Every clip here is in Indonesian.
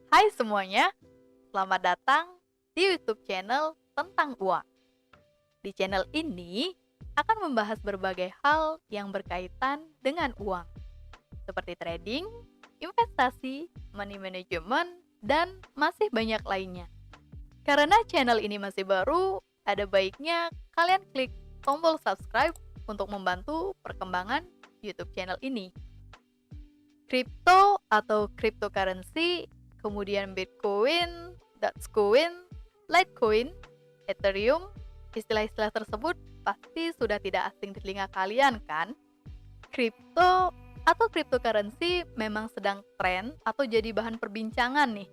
Hai semuanya, selamat datang di YouTube channel tentang uang. Di channel ini akan membahas berbagai hal yang berkaitan dengan uang, seperti trading, investasi, money management, dan masih banyak lainnya. Karena channel ini masih baru, ada baiknya kalian klik tombol subscribe untuk membantu perkembangan YouTube channel ini. Kripto atau cryptocurrency, kemudian Bitcoin, Dogecoin, Litecoin, Ethereum, istilah-istilah tersebut pasti sudah tidak asing di telinga kalian kan? Kripto atau cryptocurrency memang sedang tren atau jadi bahan perbincangan nih.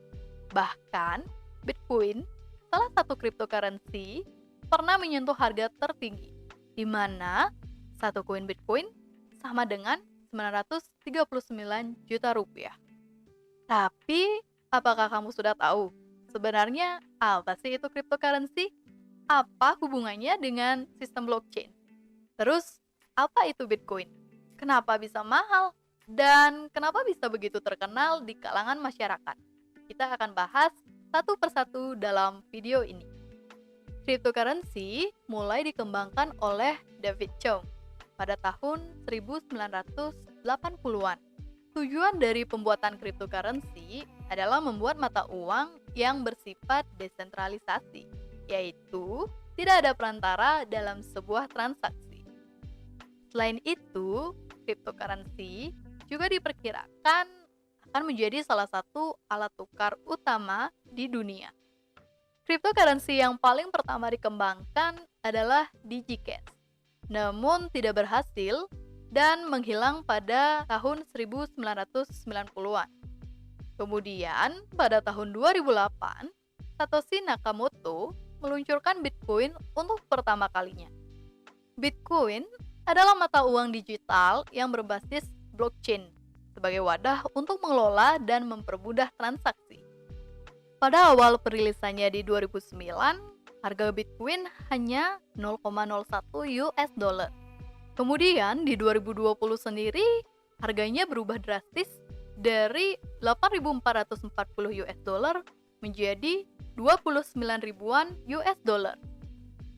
Bahkan Bitcoin, salah satu cryptocurrency, pernah menyentuh harga tertinggi, di mana satu koin Bitcoin sama dengan 939 juta rupiah. Tapi, apakah kamu sudah tahu sebenarnya apa sih itu cryptocurrency? Apa hubungannya dengan sistem blockchain? Terus, apa itu Bitcoin? Kenapa bisa mahal? Dan kenapa bisa begitu terkenal di kalangan masyarakat? Kita akan bahas satu persatu dalam video ini. Cryptocurrency mulai dikembangkan oleh David Chung pada tahun 1980-an. Tujuan dari pembuatan cryptocurrency adalah membuat mata uang yang bersifat desentralisasi, yaitu tidak ada perantara dalam sebuah transaksi. Selain itu, cryptocurrency juga diperkirakan akan menjadi salah satu alat tukar utama di dunia. Cryptocurrency yang paling pertama dikembangkan adalah DigiCash, namun tidak berhasil dan menghilang pada tahun 1990-an. Kemudian, pada tahun 2008, Satoshi Nakamoto meluncurkan Bitcoin untuk pertama kalinya. Bitcoin adalah mata uang digital yang berbasis blockchain sebagai wadah untuk mengelola dan mempermudah transaksi. Pada awal perilisannya di 2009, harga Bitcoin hanya 0,01 US dollar. Kemudian di 2020 sendiri, harganya berubah drastis dari 8.440 US dollar menjadi 29 ribuan US dollar.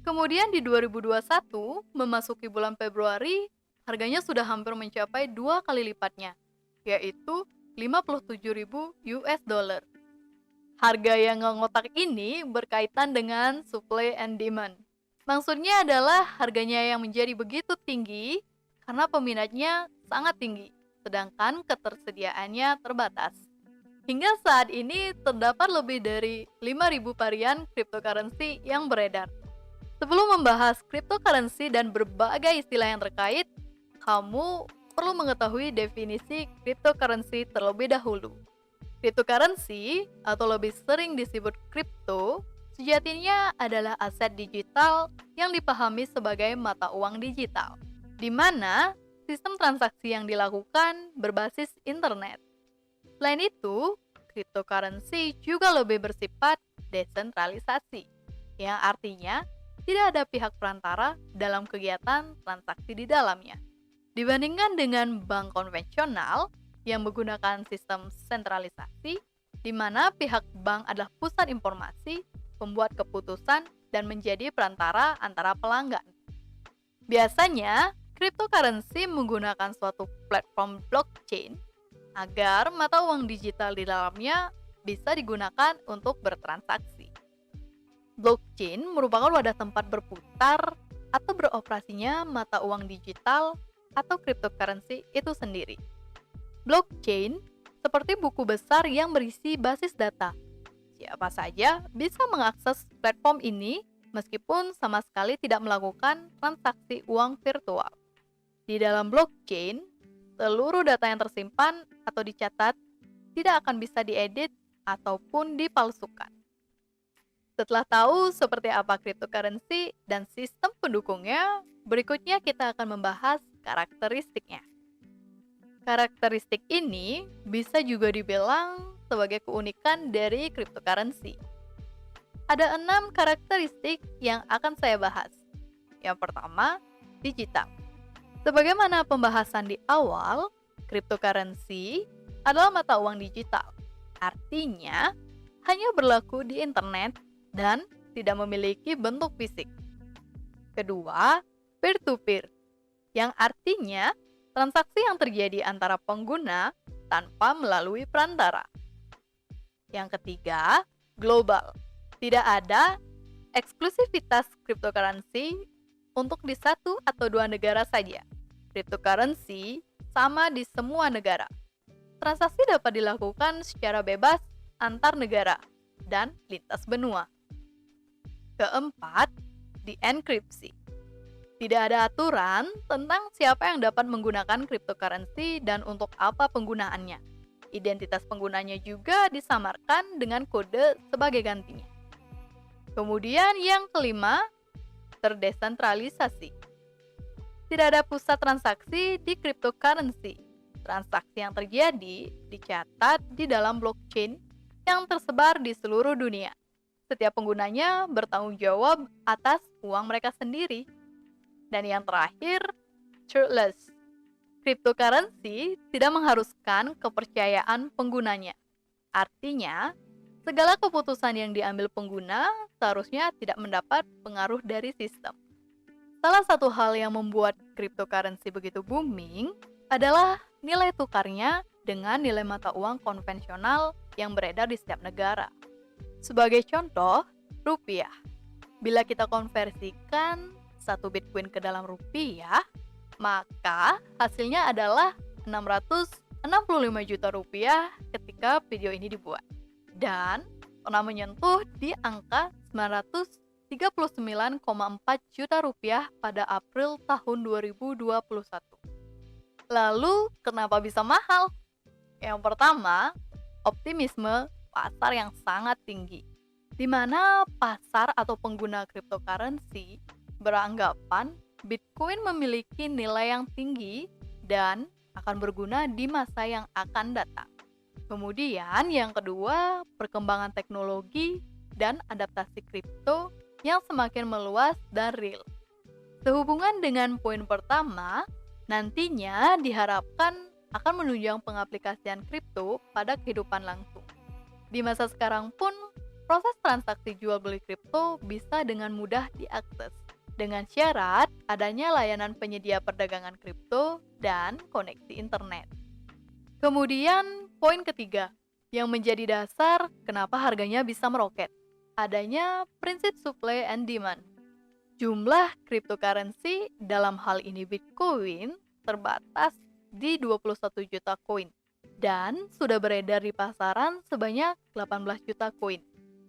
Kemudian di 2021, memasuki bulan Februari, harganya sudah hampir mencapai 2 kali lipatnya, yaitu 57.000 US dollar. Harga yang ngotak ini berkaitan dengan supply and demand. Maksudnya adalah harganya yang menjadi begitu tinggi karena peminatnya sangat tinggi, sedangkan ketersediaannya terbatas. Hingga saat ini terdapat lebih dari 5.000 varian cryptocurrency yang beredar. Sebelum membahas cryptocurrency dan berbagai istilah yang terkait, kamu perlu mengetahui definisi cryptocurrency terlebih dahulu. Cryptocurrency, atau lebih sering disebut kripto, sejatinya adalah aset digital yang dipahami sebagai mata uang digital, di mana sistem transaksi yang dilakukan berbasis internet. Selain itu, cryptocurrency juga lebih bersifat desentralisasi, yang artinya tidak ada pihak perantara dalam kegiatan transaksi di dalamnya. Dibandingkan dengan bank konvensional yang menggunakan sistem sentralisasi, di mana pihak bank adalah pusat informasi, pembuat keputusan, dan menjadi perantara antara pelanggan. Biasanya, cryptocurrency menggunakan suatu platform blockchain agar mata uang digital di dalamnya bisa digunakan untuk bertransaksi. Blockchain merupakan wadah tempat berputar atau beroperasinya mata uang digital atau cryptocurrency itu sendiri. Blockchain seperti buku besar yang berisi basis data. Siapa saja bisa mengakses platform ini meskipun sama sekali tidak melakukan transaksi uang virtual. Di dalam blockchain, seluruh data yang tersimpan atau dicatat tidak akan bisa diedit ataupun dipalsukan. Setelah tahu seperti apa cryptocurrency dan sistem pendukungnya, berikutnya kita akan membahas karakteristiknya. Karakteristik ini bisa juga dibilang sebagai keunikan dari cryptocurrency. Ada 6 karakteristik yang akan saya bahas. Yang pertama, digital. Sebagaimana pembahasan di awal, cryptocurrency adalah mata uang digital. Artinya, hanya berlaku di internet dan tidak memiliki bentuk fisik. Kedua, peer-to-peer, yang artinya transaksi yang terjadi antara pengguna tanpa melalui perantara. Yang ketiga, global. Tidak ada eksklusivitas cryptocurrency untuk di satu atau dua negara saja. Cryptocurrency sama di semua negara. Transaksi dapat dilakukan secara bebas antar negara dan lintas benua. Keempat, dienkripsi. Tidak ada aturan tentang siapa yang dapat menggunakan cryptocurrency dan untuk apa penggunaannya. Identitas penggunanya juga disamarkan dengan kode sebagai gantinya. Kemudian yang kelima, terdesentralisasi. Tidak ada pusat transaksi di cryptocurrency. Transaksi yang terjadi dicatat di dalam blockchain yang tersebar di seluruh dunia. Setiap penggunanya bertanggung jawab atas uang mereka sendiri. Dan yang terakhir, truthless. Cryptocurrency tidak mengharuskan kepercayaan penggunanya. Artinya, segala keputusan yang diambil pengguna seharusnya tidak mendapat pengaruh dari sistem. Salah satu hal yang membuat cryptocurrency begitu booming adalah nilai tukarnya dengan nilai mata uang konvensional yang beredar di setiap negara. Sebagai contoh, rupiah. Bila kita konversikan 1 Bitcoin ke dalam rupiah, maka hasilnya adalah 665 juta rupiah ketika video ini dibuat. Dan pernah menyentuh di angka 939,4 juta rupiah pada April tahun 2021. Lalu, kenapa bisa mahal? Yang pertama, optimisme pasar yang sangat tinggi, di mana pasar atau pengguna cryptocurrency beranggapan Bitcoin memiliki nilai yang tinggi dan akan berguna di masa yang akan datang. Kemudian yang kedua, perkembangan teknologi dan adaptasi kripto yang semakin meluas dan real. Sehubungan dengan poin pertama, nantinya diharapkan akan menunjang pengaplikasian kripto pada kehidupan langsung. Di masa sekarang pun, proses transaksi jual beli kripto bisa dengan mudah diakses, dengan syarat adanya layanan penyedia perdagangan kripto dan koneksi internet. Kemudian, poin ketiga, yang menjadi dasar kenapa harganya bisa meroket, adanya prinsip supply and demand. Jumlah cryptocurrency, dalam hal ini Bitcoin, terbatas di 21 juta koin dan sudah beredar di pasaran sebanyak 18 juta koin.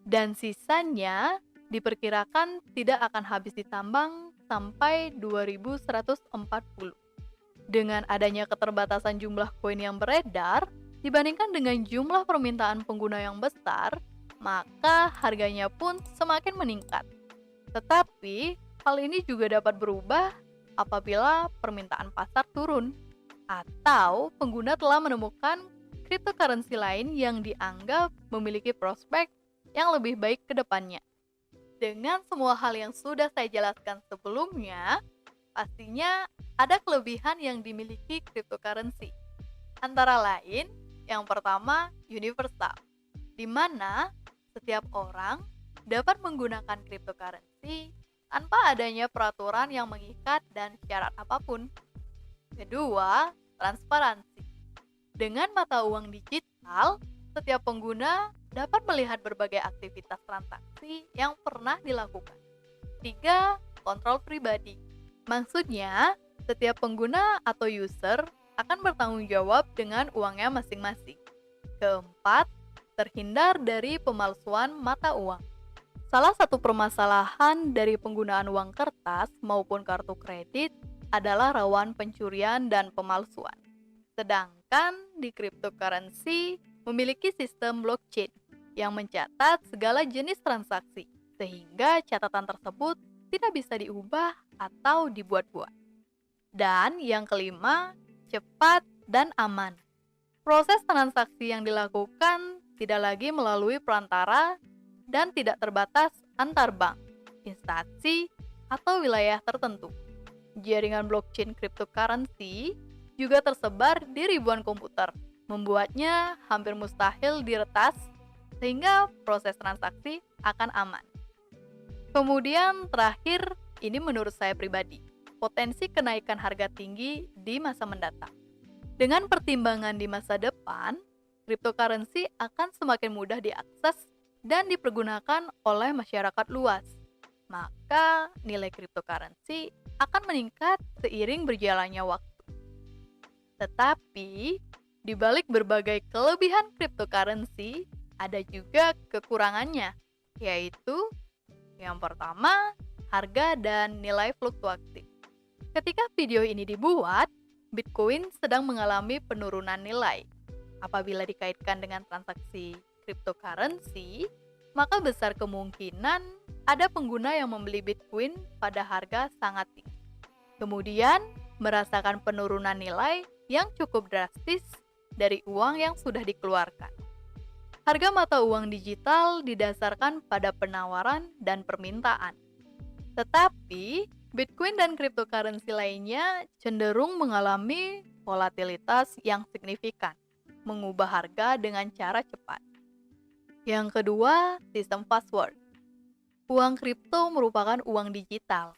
Dan sisanya diperkirakan tidak akan habis ditambang sampai 2140. Dengan adanya keterbatasan jumlah koin yang beredar dibandingkan dengan jumlah permintaan pengguna yang besar, maka harganya pun semakin meningkat. Tetapi, hal ini juga dapat berubah apabila permintaan pasar turun atau pengguna telah menemukan cryptocurrency lain yang dianggap memiliki prospek yang lebih baik ke depannya. Dengan semua hal yang sudah saya jelaskan sebelumnya, pastinya ada kelebihan yang dimiliki cryptocurrency. Antara lain, yang pertama, universal, di mana setiap orang dapat menggunakan cryptocurrency tanpa adanya peraturan yang mengikat dan syarat apapun. Kedua, transparansi. Dengan mata uang digital, setiap pengguna dapat melihat berbagai aktivitas transaksi yang pernah dilakukan. Tiga, kontrol pribadi. Maksudnya, setiap pengguna atau user akan bertanggung jawab dengan uangnya masing-masing. Keempat, terhindar dari pemalsuan mata uang. Salah satu permasalahan dari penggunaan uang kertas maupun kartu kredit adalah rawan pencurian dan pemalsuan. Sedangkan di cryptocurrency memiliki sistem blockchain yang mencatat segala jenis transaksi, sehingga catatan tersebut tidak bisa diubah atau dibuat-buat. Dan yang kelima, cepat dan aman. Proses transaksi yang dilakukan tidak lagi melalui perantara dan tidak terbatas antar bank, instansi, atau wilayah tertentu. Jaringan blockchain cryptocurrency juga tersebar di ribuan komputer membuatnya hampir mustahil diretas sehingga proses transaksi akan aman. Kemudian terakhir, ini menurut saya pribadi, potensi kenaikan harga tinggi di masa mendatang. Dengan pertimbangan di masa depan, cryptocurrency akan semakin mudah diakses dan dipergunakan oleh masyarakat luas. Maka nilai cryptocurrency akan meningkat seiring berjalannya waktu. Tetapi, di balik berbagai kelebihan cryptocurrency, ada juga kekurangannya, yaitu yang pertama, harga dan nilai fluktuatif. Ketika video ini dibuat, Bitcoin sedang mengalami penurunan nilai. Apabila dikaitkan dengan transaksi cryptocurrency, maka besar kemungkinan ada pengguna yang membeli Bitcoin pada harga sangat tinggi. Kemudian, merasakan penurunan nilai yang cukup drastis dari uang yang sudah dikeluarkan. Harga mata uang digital didasarkan pada penawaran dan permintaan. Tetapi, Bitcoin dan cryptocurrency lainnya cenderung mengalami volatilitas yang signifikan, mengubah harga dengan cara cepat. Yang kedua, sistem password. Uang kripto merupakan uang digital,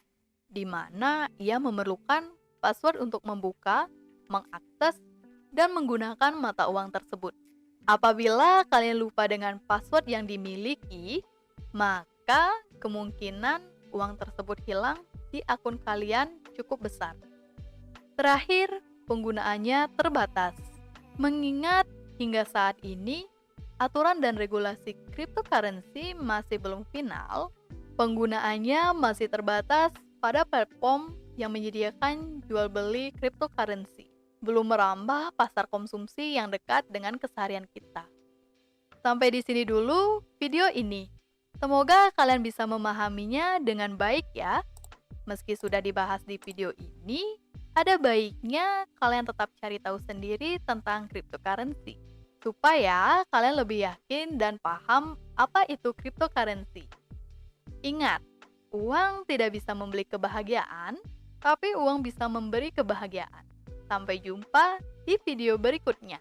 di mana ia memerlukan password untuk membuka, mengakses, dan menggunakan mata uang tersebut. Apabila kalian lupa dengan password yang dimiliki, maka kemungkinan uang tersebut hilang di akun kalian cukup besar. Terakhir, penggunaannya terbatas. Mengingat hingga saat ini, aturan dan regulasi cryptocurrency masih belum final, penggunaannya masih terbatas pada platform yang menyediakan jual beli cryptocurrency. Belum merambah pasar konsumsi yang dekat dengan keseharian kita. Sampai di sini dulu video ini. Semoga kalian bisa memahaminya dengan baik ya. Meski sudah dibahas di video ini, ada baiknya kalian tetap cari tahu sendiri tentang cryptocurrency, supaya kalian lebih yakin dan paham apa itu cryptocurrency. Ingat, uang tidak bisa membeli kebahagiaan, tapi uang bisa memberi kebahagiaan. Sampai jumpa di video berikutnya.